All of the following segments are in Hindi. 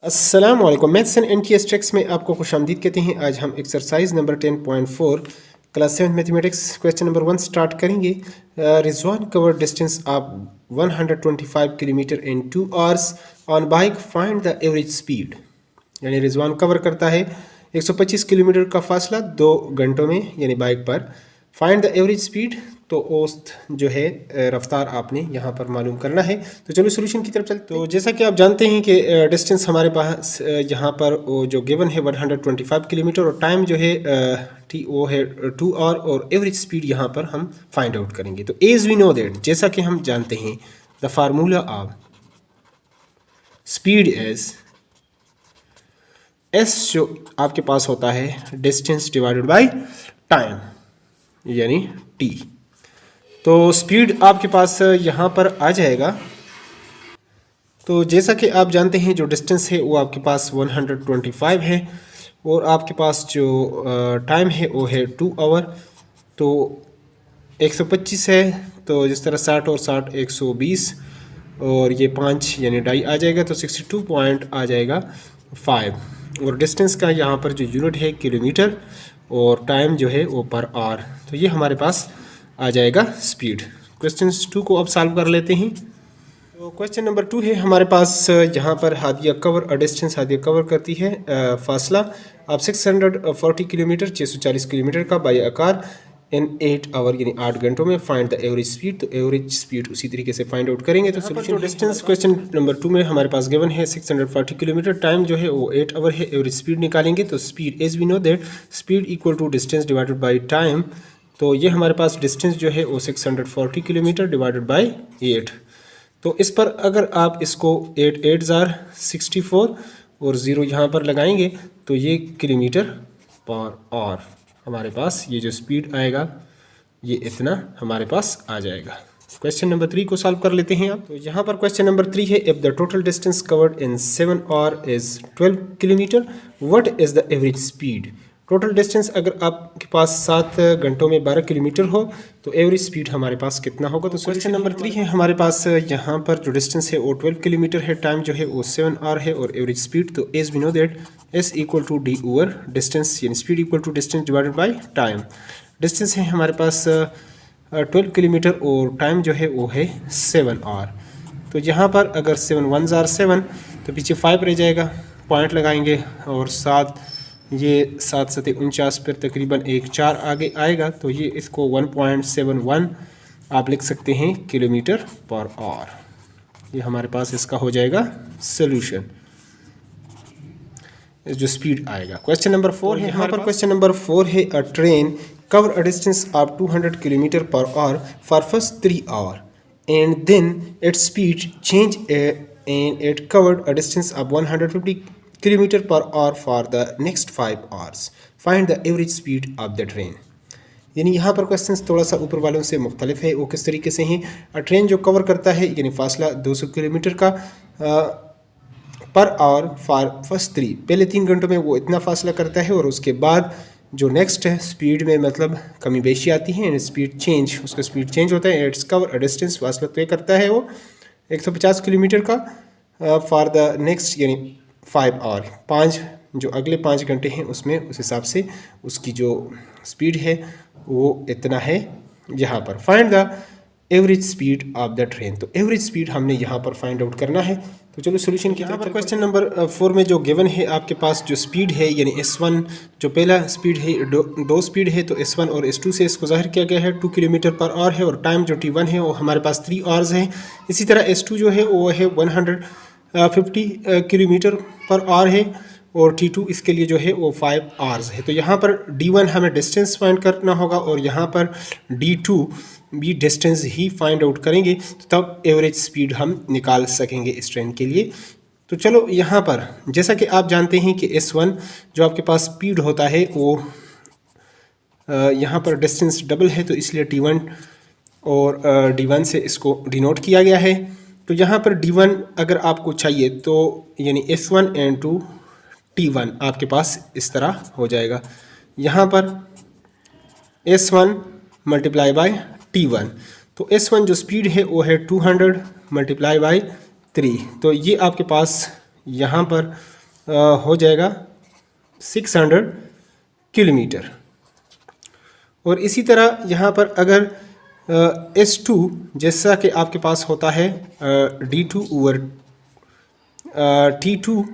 अस्सलाम वालेकुम। मैथ्स एंड एनटीएस ट्रिक्स में आपको खुशामदीद कहते हैं। आज हम exercise number 10.4 class 7 mathematics question number 1 start करेंगे। Rizwan cover distance of 125 kilometre in 2 hours on bike, find the average speed. यानी रिजवान कवर करता है 125 किलोमीटर का फासला 2 घंटों में, यानी बाइक पर। फाइंड द एवरेज स्पीड, तो औसत जो है रफ्तार आपने यहाँ पर मालूम करना है। तो चलो सोल्यूशन की तरफ चलते। तो जैसा कि आप जानते हैं कि डिस्टेंस हमारे पास यहाँ पर वो जो गिवन है 125 किलोमीटर, और टाइम जो है वो है 2 आवर, और एवरेज स्पीड यहाँ पर हम फाइंड आउट करेंगे। तो एज वी नो दैट, जैसा कि हम जानते हैं, the formula of speed is S, जो आपके पास होता है डिस्टेंस डिवाइडेड बाय टाइम, यानी टी। तो स्पीड आपके पास यहाँ पर आ जाएगा। तो जैसा कि आप जानते हैं जो डिस्टेंस है वो आपके पास 125 है, और आपके पास जो टाइम है वो है 2 आवर। तो 125 है, तो जिस तरह 60 और 60 120, और ये 5 यानी 2.5 आ जाएगा, तो 62 पॉइंट आ जाएगा 5। और डिस्टेंस का यहाँ पर जो यूनिट है किलोमीटर, और टाइम जो है वो पर आवर। तो ये हमारे पास आ जाएगा स्पीड। क्वेश्चन 2 को अब सॉल्व कर लेते हैं। तो क्वेश्चन नंबर 2 है हमारे पास। यहाँ पर Hadiya cover distance Hadiya cover करती है फासला आप 640 किलोमीटर 640 किलोमीटर का बाय आकार इन 8 आवर, यानी 8 घंटों में। फाइंड द एवरेज स्पीड, तो एवरेज स्पीड उसी तरीके से फाइंड आउट करेंगे। तो सोल्यूशन डिस्टेंस क्वेश्चन नंबर 2 में हमारे पास गिवन है 640 किलोमीटर, टाइम जो है वो 8 आवर है। एवरेज स्पीड निकालेंगे, तो speed as we know that speed equal to distance divided by time. तो ये हमारे पास डिस्टेंस जो है वो 640 किलोमीटर डिवाइडेड बाई 8। तो इस पर अगर आप इसको 8 8 ज़ार 64 और 0 यहाँ पर लगाएंगे, तो ये किलोमीटर पर आवर हमारे पास ये जो स्पीड आएगा ये इतना हमारे पास आ जाएगा। क्वेश्चन नंबर 3 को सॉल्व कर लेते हैं आप। तो यहाँ पर क्वेश्चन नंबर 3 है, if the total distance covered in 7 our is 12 kilometre, what is the average speed. Total distance अगर आपके पास 7 घंटों में 12 किलोमीटर हो, तो एवरेज स्पीड हमारे पास कितना होगा। तो क्वेश्चन नंबर 3 है हमारे पास। यहाँ पर जो डिस्टेंस है वो 12 किलोमीटर है, टाइम जो है वो 7 आवर है, और एवरेज स्पीड तो as we know that S equal to D over distance, यानी speed equal to distance divided by time. Distance है हमारे पास 12 किलोमीटर, और टाइम जो है वो है 7 आवर। तो यहाँ पर अगर 7 1 ज़ार 7, तो पीछे 5 रह जाएगा, पॉइंट लगाएंगे, और 7 ये 7 7 49 पर तकरीबन 1 4 आगे आएगा। तो ये इसको 1.71 आप लिख सकते हैं किलोमीटर पर आवर। ये हमारे पास इसका हो जाएगा सोल्यूशन, जो स्पीड आएगा। क्वेश्चन नंबर 4 है यहाँ पर। क्वेश्चन नंबर 4 है, a train cover a distance of 200 kilometre per hour for first 3 hour and then its speed change and it covered a distance of 150 kilometre per hour for the next 5 hours. Find the average speed of the train. यानी यहाँ पर क्वेश्चन थोड़ा सा ऊपर वालों से मुख्तलिफ है। वो किस तरीके से हैं, ट्रेन जो कवर करता है यानी फासला 200 किलोमीटर का पर आवर फॉर फर्स्ट 3, पहले 3 घंटों में वो इतना फासला करता है, और उसके बाद जो नेक्स्ट है स्पीड में मतलब कमी बेशी आती है, स्पीड चेंज, उसका स्पीड चेंज होता है। इट्स कवर डिस्टेंस, फासला तय करता है वो 150 किलोमीटर का फॉर द नेक्स्ट यानी 5 आवर, 5 जो अगले 5 घंटे हैं उसमें, उस हिसाब से उसकी जो स्पीड है वो इतना है यहाँ पर। Find the average speed of the train. तो एवरेज स्पीड हमने यहाँ पर फाइंड आउट करना है। तो चलो सोल्यूशन की यहाँ पर। क्वेश्चन नंबर 4 में जो गिवन है आपके पास जो स्पीड है, यानी S1 जो पहला स्पीड है, दो स्पीड है, तो S1 और S2 से इसको जाहिर किया गया है। 2 किलोमीटर पर आवर है, और टाइम जो T1 है वो हमारे पास 3 आवर्स है। इसी तरह S2 जो है वो है 150 किलोमीटर पर आवर है, और T2 इसके लिए जो है वो 5 आवर्स है। तो यहाँ पर D1 हमें डिस्टेंस फाइंड करना होगा, और यहाँ पर D2 भी डिस्टेंस ही फाइंड आउट करेंगे, तो तब एवरेज स्पीड हम निकाल सकेंगे इस ट्रेन के लिए। तो चलो यहाँ पर जैसा कि आप जानते हैं कि S1 जो आपके पास स्पीड होता है वो यहाँ पर डिस्टेंस डबल है, तो इसलिए T1 और D1 से इसको डिनोट किया गया है। तो यहाँ पर D1 अगर आपको चाहिए तो यानी S1 एंड 2 T1 आपके पास इस तरह हो जाएगा। यहाँ पर S1 मल्टीप्लाई बाय T1, तो S1 जो स्पीड है वो है 200 मल्टीप्लाई बाई 3, तो ये आपके पास यहाँ पर हो जाएगा 600 किलोमीटर। और इसी तरह यहाँ पर अगर S2 जैसा कि आपके पास होता है D2 ओवर T2,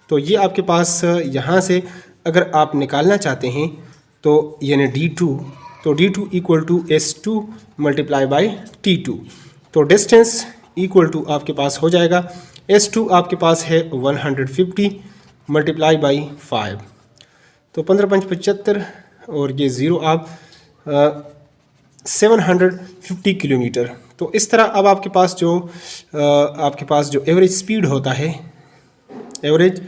तो ये आपके पास यहाँ से अगर आप निकालना चाहते हैं तो यानी D2, तो D2 equal to S2 multiply by T2, तो डिस्टेंस इक्वल टू आपके पास हो जाएगा S2 आपके पास है 150 मल्टीप्लाई बाई 5, तो 15×5 = 75 और ये ज़ीरो आप 750 किलोमीटर। तो इस तरह अब आपके पास जो एवरेज स्पीड होता है, एवरेज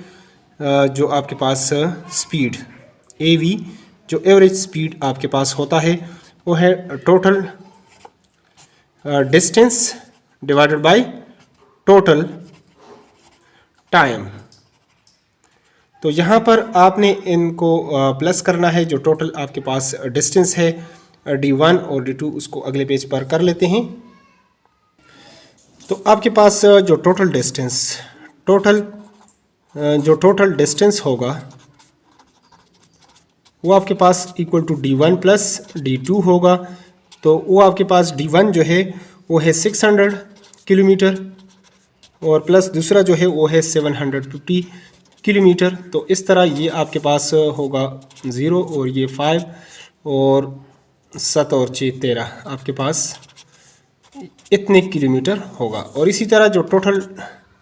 जो आपके पास स्पीड AV, जो एवरेज स्पीड आपके पास होता है वो है total distance divided by total time. तो यहाँ पर आपने इनको प्लस करना है, जो टोटल आपके पास डिस्टेंस है D1 और D2 उसको अगले पेज पर कर लेते हैं। तो आपके पास जो टोटल डिस्टेंस होगा वो आपके पास equal to D1 plus D2 होगा। तो वो आपके पास D1 जो है वो है 600 किलोमीटर और प्लस दूसरा जो है वो है 750 किलोमीटर। तो इस तरह ये आपके पास होगा 0 और ये 5 और 7 और 6 13 आपके पास इतने किलोमीटर होगा। और इसी तरह जो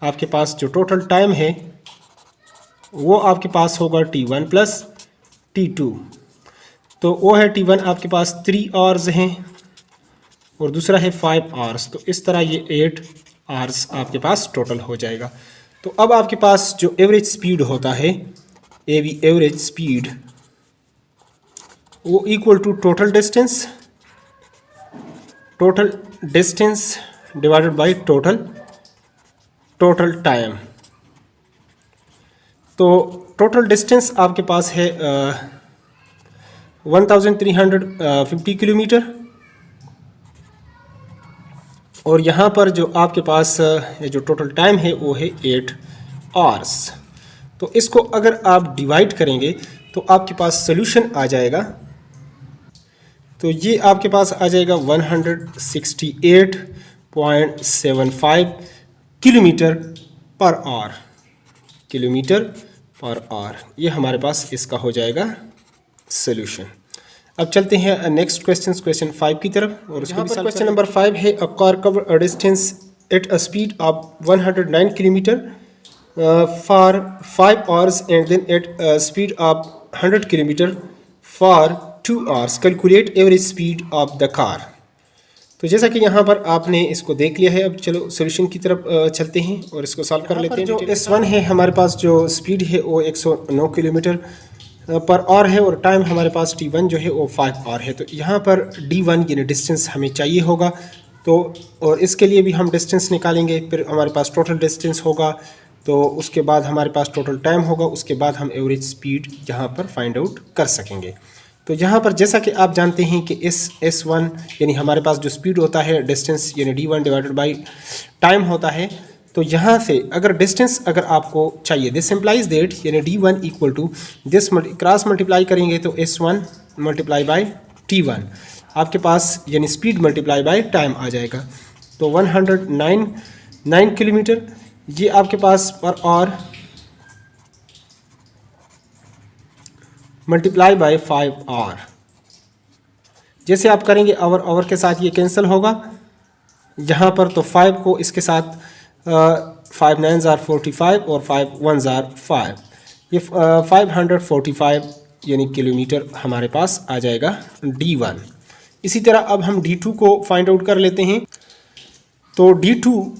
आपके पास जो टोटल टाइम है वो आपके पास होगा T1 प्लस T2। तो वो है T1 आपके पास 3 आवर्स हैं और दूसरा है 5 आवर्स। तो इस तरह ये 8 आवर्स आपके पास टोटल हो जाएगा। तो अब आपके पास जो एवरेज स्पीड होता है AV एवरेज स्पीड, वो equal to total distance divided by total time. तो टोटल डिस्टेंस आपके पास है 1350 किलोमीटर और यहाँ पर जो आपके पास जो टोटल टाइम है वो है 8 आवर्स। तो इसको अगर आप डिवाइड करेंगे तो आपके पास सोल्यूशन आ जाएगा। तो ये आपके पास आ जाएगा 168.75 किलोमीटर पर आवर। ये हमारे पास इसका हो जाएगा सोल्यूशन। अब चलते हैं नेक्स्ट क्वेश्चन 5 की तरफ। और यहाँ पर क्वेश्चन नंबर 5 है, a car cover a distance at a speed of 109 kilometre for 5 hours and then at speed of 100 kilometre for 2 hours, calculate average speed of the car. तो जैसा कि यहाँ पर आपने इसको देख लिया है, अब चलो सोल्यूशन की तरफ चलते हैं और इसको सॉल्व कर लेते हैं। जो S1 है हमारे पास जो स्पीड है वो 109 किलोमीटर पर आवर है और टाइम हमारे पास T1 जो है वो 5 आवर है। तो यहाँ पर D1 यानी डिस्टेंस हमें चाहिए होगा। तो और इसके लिए भी हम डिस्टेंस निकालेंगे, फिर हमारे पास टोटल डिस्टेंस होगा, तो उसके बाद हमारे पास टोटल टाइम होगा, उसके बाद हम एवरेज स्पीड यहाँ पर फाइंड आउट कर सकेंगे। तो यहाँ पर जैसा कि आप जानते हैं कि S1 यानी हमारे पास जो स्पीड होता है डिस्टेंस यानी D1 डिवाइडेड बाई टाइम होता है। तो यहाँ से अगर डिस्टेंस अगर आपको चाहिए, दिस इम्प्लाइज दैट यानी D1 equal to this cross multiply करेंगे तो S1 मल्टीप्लाई बाई T1 आपके पास यानी स्पीड मल्टीप्लाई बाई टाइम आ जाएगा। तो 109 किलोमीटर ये आपके पास per hour multiply by 5 our. जैसे आप करेंगे आवर के साथ ये कैंसिल होगा यहाँ पर, तो 5 को इसके साथ 5 9 are 45 और 5 1 are 5, ये 545 यानी किलोमीटर हमारे पास आ जाएगा D1। इसी तरह अब हम D2 को फाइंड आउट कर लेते हैं। तो D2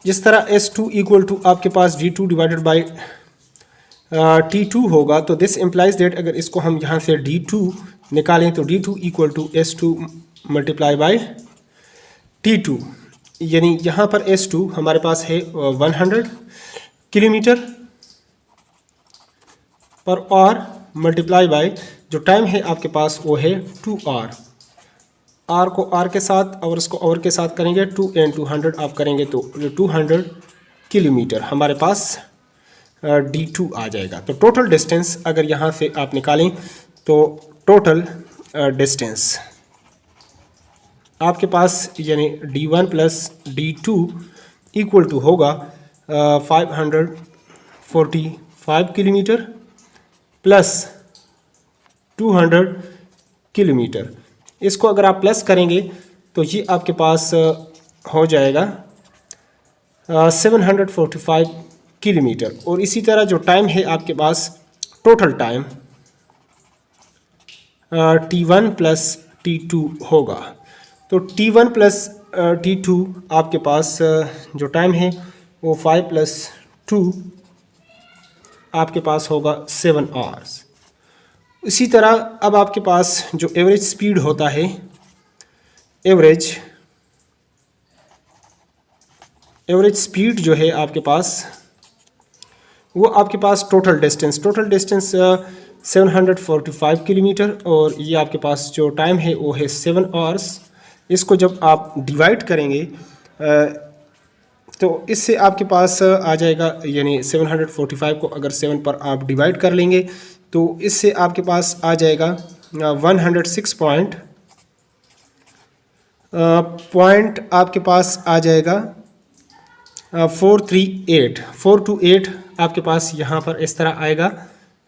जिस तरह S2 इक्वल टू आपके पास D2 डिवाइडेड बाई T2 होगा, तो दिस इम्प्लाइज दैट अगर इसको हम यहाँ से D2 निकालें तो D2 equal to S2 multiply by T2, यानी यहाँ पर S2 हमारे पास है 100 kilometre per our multiply by जो टाइम है आपके पास वो है 2 आवर। आर को आर के साथ और इसको आवर के साथ करेंगे 2 and 200 आप करेंगे तो 200 किलोमीटर हमारे पास D2 आ जाएगा। तो टोटल डिस्टेंस अगर यहाँ से आप निकालें तो टोटल डिस्टेंस आपके पास यानी D1 plus D2 equal to होगा 545 किलोमीटर प्लस 200 किलोमीटर। इसको अगर आप प्लस करेंगे तो ये आपके पास हो जाएगा 745 किलोमीटर। और इसी तरह जो टाइम है आपके पास total time T1 plus T2 होगा। तो T1 प्लस T2 आपके पास जो टाइम है वो 5 प्लस 2 आपके पास होगा 7 आवर्स। इसी तरह अब आपके पास जो एवरेज स्पीड होता है, एवरेज स्पीड जो है आपके पास वो आपके पास टोटल डिस्टेंस 745 किलोमीटर और ये आपके पास जो टाइम है वो है 7 आवर्स। इसको जब आप डिवाइड करेंगे तो इससे आपके पास आ जाएगा, यानी 745 को अगर 7 पर आप डिवाइड कर लेंगे तो इससे आपके पास आ जाएगा 106 पॉइंट आपके पास आ जाएगा 428 आपके पास यहाँ पर इस तरह आएगा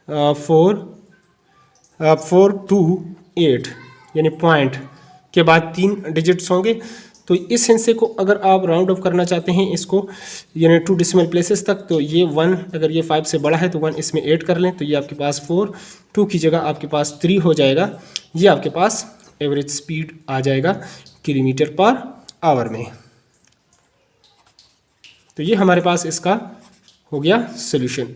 428 यानी पॉइंट के बाद 3 डिजिट्स होंगे। तो इस हिस्से को अगर आप राउंड ऑफ करना चाहते हैं इसको यानी 2 डेसिमल प्लेसेस तक, तो ये 1 अगर ये 5 से बड़ा है तो 1 इसमें ऐड कर लें तो ये आपके पास 4, 2 की जगह आपके पास 3 हो जाएगा। ये आपके पास एवरेज स्पीड आ जाएगा किलोमीटर पर आवर में। तो ये हमारे पास इसका हो गया सोल्यूशन।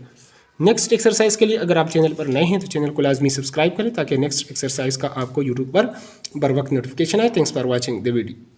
नेक्स्ट एक्सरसाइज के लिए अगर आप चैनल पर नए हैं तो चैनल को लाजमी सब्सक्राइब करें ताकि नेक्स्ट एक्सरसाइज का आपको यूट्यूब पर बर वक्त नोटिफिकेशन आए। Thanks for watching the video.